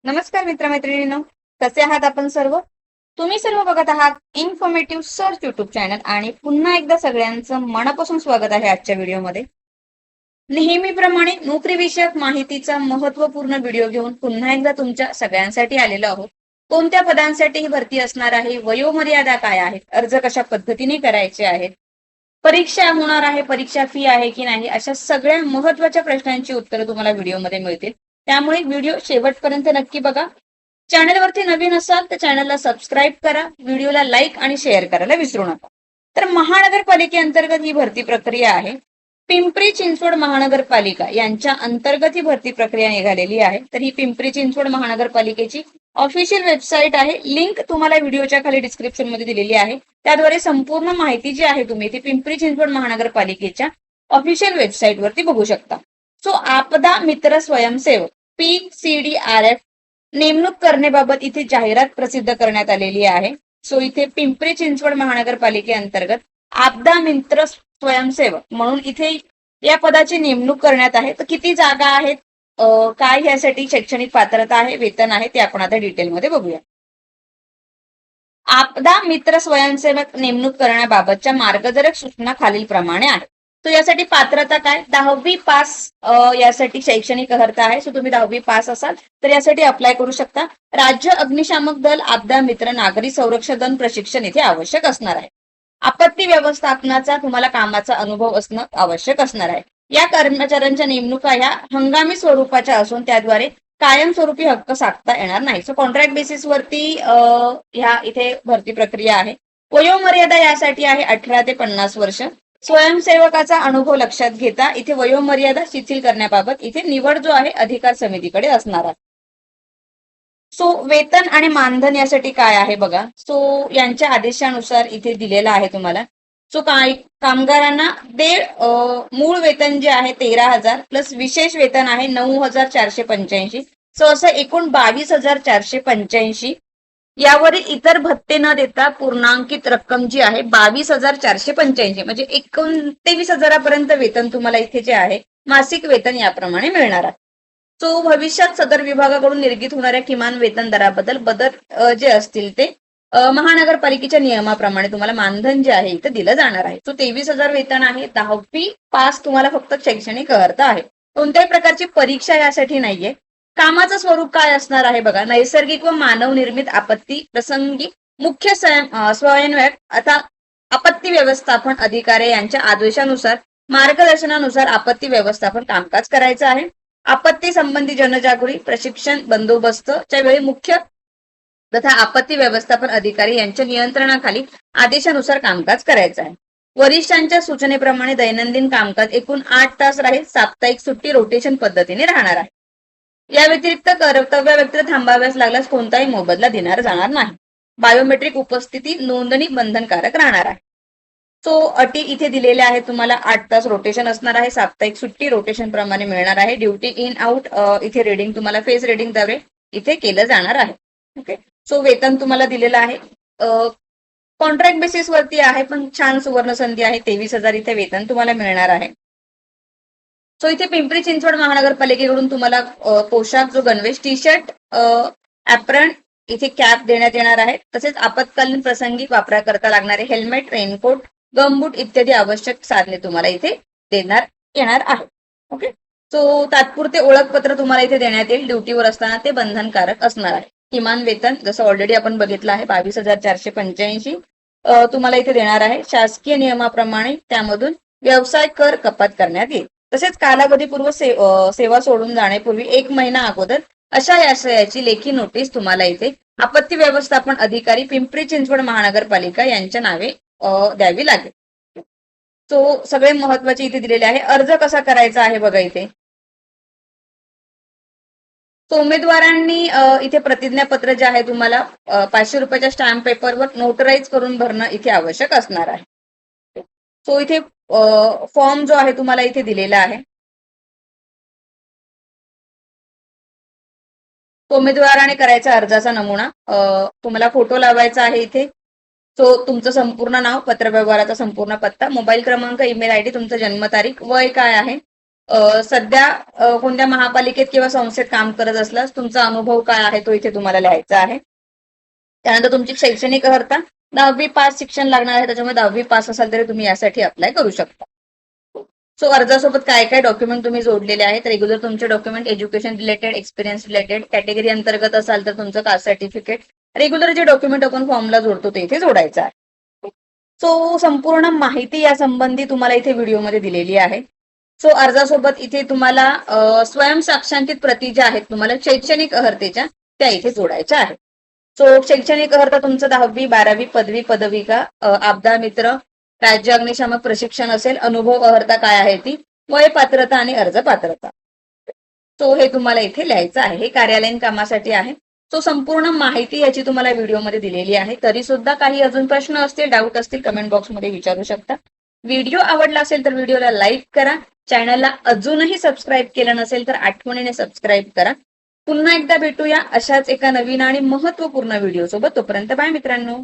नमस्कार मित्रमैत्रिणींनो, कसे आहात आपण सर्व? तुम्ही सर्व बघत आहात इन्फॉर्मेटिव्ह सर्च युट्यूब चॅनल आणि पुन्हा एकदा सगळ्यांचं मनापासून स्वागत आहे आजच्या व्हिडिओमध्ये. नेहमीप्रमाणे नोकरी विषयक माहितीचा महत्वपूर्ण व्हिडिओ घेऊन पुन्हा एकदा तुमच्या सगळ्यांसाठी आलेलो आहोत. कोणत्या पदांसाठी ही भरती असणार आहे, वयोमर्यादा काय आहेत, अर्ज कशा पद्धतीने करायचे आहेत, परीक्षा होणार आहे, परीक्षा फी आहे की नाही, अशा सगळ्या महत्वाच्या प्रश्नांची उत्तरं तुम्हाला व्हिडिओमध्ये मिळतील. त्यामुळे व्हिडिओ शेवटपर्यंत नक्की बघा. चॅनलवरती नवीन असाल तर चॅनलला सबस्क्राईब करा, व्हिडिओला लाईक आणि शेअर करायला विसरू नका. तर महानगरपालिकेअंतर्गत ही भरती प्रक्रिया आहे. पिंपरी चिंचवड महानगरपालिका यांच्या अंतर्गत ही भरती प्रक्रिया निघालेली आहे. तर ही पिंपरी चिंचवड महानगरपालिकेची ऑफिशियल वेबसाईट आहे. लिंक तुम्हाला व्हिडिओच्या खाली डिस्क्रिप्शन मध्ये दिलेली आहे. त्याद्वारे संपूर्ण माहिती जी आहे तुम्ही ती पिंपरी चिंचवड महानगरपालिकेच्या ऑफिशियल वेबसाईट वरती बघू शकता. सो आपदा मित्र स्वयंसेवक PCDRF नेमणूक करण्याबाबत इथे जाहिरात प्रसिद्ध करण्यात आलेली आहे. सो इथे पिंपरी चिंचवड महानगरपालिकेअंतर्गत आपदा मित्र स्वयंसेवक म्हणून इथे या पदाची नेमणूक करण्यात आहे. तर किती जागा आहेत, काय यासाठी शैक्षणिक पात्रता आहे, वेतन आहे, ते आपण आता डिटेलमध्ये बघूया. आपदा मित्र स्वयंसेवक नेमणूक करण्याबाबतच्या मार्गदर्शक सूचना खालीलप्रमाणे आहेत. तो यासाठी पात्रता काय, 10वी पास यासाठी शैक्षणिक अर्हता आहे. सो तुम्ही 10वी पास असाल तर यासाठी अप्लाय करू शकता. राज्य अग्निशामक दल, आपदा मित्र, नागरी संरक्षण दल प्रशिक्षण इथे आवश्यक असणार आहे. आपत्ती व्यवस्थापनाचा तुम्हाला कामाचा अनुभव असणं आवश्यक असणार आहे. या कर्मचाऱ्यांच्या नेमणुका ह्या हंगामी स्वरूपाच्या असून त्याद्वारे कायमस्वरूपी हक्क साधता येणार नाही. सो कॉन्ट्रॅक्ट बेसिस वरती ह्या इथे भरती प्रक्रिया आहे. वयोमर्यादा यासाठी आहे 18 ते 50 वर्ष. स्वयंसेवकाचा अनुभव लक्षात घेता इथे वयोमर्यादा शिथिल करण्याबाबत इथे निवड जो आहे अधिकार समितीकडे असणार आहे. सो वेतन आणि मानधन यासाठी काय आहे बघा. सो यांच्या आदेशानुसार इथे दिलेला आहे तुम्हाला. सो कामगारांना मूळ वेतन जे आहे 13,000 प्लस विशेष वेतन आहे 9,485. सो असं एकूण 22,485. यावरील इतर भत्ते न देता पूर्णांकित रक्कम जी आहे 22,485 म्हणजे 29,000पर्यंत वेतन तुम्हाला इथे जे आहे मासिक वेतन याप्रमाणे मिळणार आहे. सो भविष्यात सदर विभागाकडून निर्गीत होणाऱ्या किमान वेतन दराबद्दल बदल जे असतील ते महानगरपालिकेच्या नियमाप्रमाणे तुम्हाला मानधन जे आहे इथं दिलं जाणार आहे. सो 23,000 वेतन आहे. 10वी पास तुम्हाला फक्त शैक्षणिक अर्हता आहे. कोणत्याही प्रकारची परीक्षा यासाठी नाहीये. कामाचं स्वरूप काय असणार आहे बघा. नैसर्गिक व मानव निर्मित आपत्ती प्रसंगी मुख्य स्वयंसेवक आता आपत्ती व्यवस्थापन अधिकारी यांच्या आदेशानुसार मार्गदर्शनानुसार आपत्ती व्यवस्थापन कामकाज करायचं आहे. आपत्ती संबंधी जनजागृती प्रशिक्षण बंदोबस्तच्या वेळी मुख्य तथा आपत्ती व्यवस्थापन अधिकारी यांच्या नियंत्रणाखाली आदेशानुसार कामकाज करायचं आहे. वरिष्ठांच्या सूचनेप्रमाणे दैनंदिन कामकाज एकूण 8 तास राहील. साप्ताहिक सुट्टी रोटेशन पद्धतीने राहणार आहे. या व्यतिरिक्त कर्तव्य व्यतिरिक्त थांबाव्यास लागल्यास कोणताही मोबदला देणार जाणार नाही. बायोमेट्रिक उपस्थिती नोंदणी बंधनकारक राहणार आहे. सो अटी इथे दिलेल्या आहेत तुम्हाला. 8 तास रोटेशन असणार आहे. साप्ताहिक सुट्टी रोटेशन प्रमाणे मिळणार आहे. ड्युटी इन आउट इथे रिडिंग तुम्हाला फेस रिडिंग द्वारे इथे केलं जाणार आहे. ओके. सो वेतन तुम्हाला दिलेलं आहे. कॉन्ट्रॅक्ट बेसिस वरती आहे पण छान सुवर्ण संधी आहे. 23,000 इथे वेतन तुम्हाला मिळणार आहे. सो इथे पिंपरी चिंचवड महानगरपालिकेकडून तुम्हाला पोशाख जो गणवेश टी शर्ट ऍप्रन इथे कॅप देण्यात येणार आहे. तसेच आपत्कालीन प्रसंगी वापराकरता लागणारे हेल्मेट, रेनकोट, गमबूट इत्यादी आवश्यक साधने तुम्हाला इथे देण्यात येणार आहे. ओके. सो तात्पुरते ओळखपत्र तुम्हाला इथे देण्यात येईल. ड्युटीवर असताना ते बंधनकारक असणार आहे. किमान वेतन जसं ऑलरेडी आपण बघितलं आहे 22,485 तुम्हाला इथे देणार आहे. शासकीय नियमाप्रमाणे त्यामधून व्यवसाय कर कपात करण्यात येईल. तसेच कालावधीपूर्व सेवा सोडून जाण्यापूर्वी 1 महिना अगोदर अशा आशयाची लेखी नोटीस तुम्हाला इथे आपत्ती व्यवस्थापन अधिकारी पिंपरी चिंचवड महानगरपालिका यांच्या नावे द्यावी लागेल. सो सगळे महत्वाचे इथे दिलेले आहे. अर्ज कसा करायचा आहे बघा इथे. सो उमेदवारांनी इथे प्रतिज्ञापत्र जे आहे तुम्हाला 500 रुपयाच्या स्टॅम्प पेपरवर नोटराईज करून भरणं इथे आवश्यक असणार आहे. सो इथे फॉर्म जो आहे तुम्हाला इथे दिलेला आहे. उमेदवाराने करायचा अर्जाचा नमुना तुम्हाला फोटो लावायचा आहे इथे. सो तुमचं संपूर्ण नाव, पत्रव्यवहाराचा संपूर्ण पत्ता, मोबाईल क्रमांक, ईमेल आयडी, तुमचं जन्मतारीख, वय काय आहे, सध्या कोणत्या महापालिकेत किंवा संस्थेत काम करत असल्यास तुमचा अनुभव काय आहे तो इथे तुम्हाला लिहायचा आहे. त्यानंतर तुमची शैक्षणिक अर्हता 10वी पास शिक्षण लागणार आहे, त्याच्यामुळे 10वी पास असाल तरी तुम्ही यासाठी अप्लाय करू शकता. सो अर्जासोबत काय काय डॉक्युमेंट तुम्ही जोडलेले आहेत. रेग्युलर तुमचे document education related, experience related, category अंतर्गत असाल तर तुमचं कास्ट सर्टिफिकेट, रेग्युलर जे डॉक्युमेंट आपण फॉर्मला जोडतो ते इथे जोडायचं आहे. सो संपूर्ण माहिती या संबंधी तुम्हाला इथे व्हिडिओमध्ये दिलेली आहे. सो अर्जासोबत इथे तुम्हाला स्वयंसाक्षांकित प्रती ज्या आहेत तुम्हाला शैक्षणिक अर्हतेच्या त्या इथे जोडायच्या आहेत. सो शैक्षणिक अर्हता तुमचं 10वी 12वी पदवी पदविका, आपदा मित्र, राज्य अग्निशामक प्रशिक्षण असेल, अनुभव अर्हता काय आहे ती, वय पात्रता आणि अर्ज पात्रता. सो हे तुम्हाला इथे लिहायचं आहे. हे कार्यालयीन कामासाठी आहे. सो संपूर्ण माहिती याची तुम्हाला व्हिडिओमध्ये दिलेली आहे. तरी सुद्धा काही अजून प्रश्न असतील, डाऊट असतील, कमेंट बॉक्समध्ये विचारू शकता. व्हिडिओ आवडला असेल तर व्हिडिओला लाईक करा. चॅनलला अजूनही सबस्क्राईब केलं नसेल तर आठवणीने सबस्क्राईब करा. पुन्हा एकदा भेटूया अशाच एका नवीन आणि महत्वपूर्ण व्हिडिओ सोबत. तोपर्यंत बाय मित्रांनो.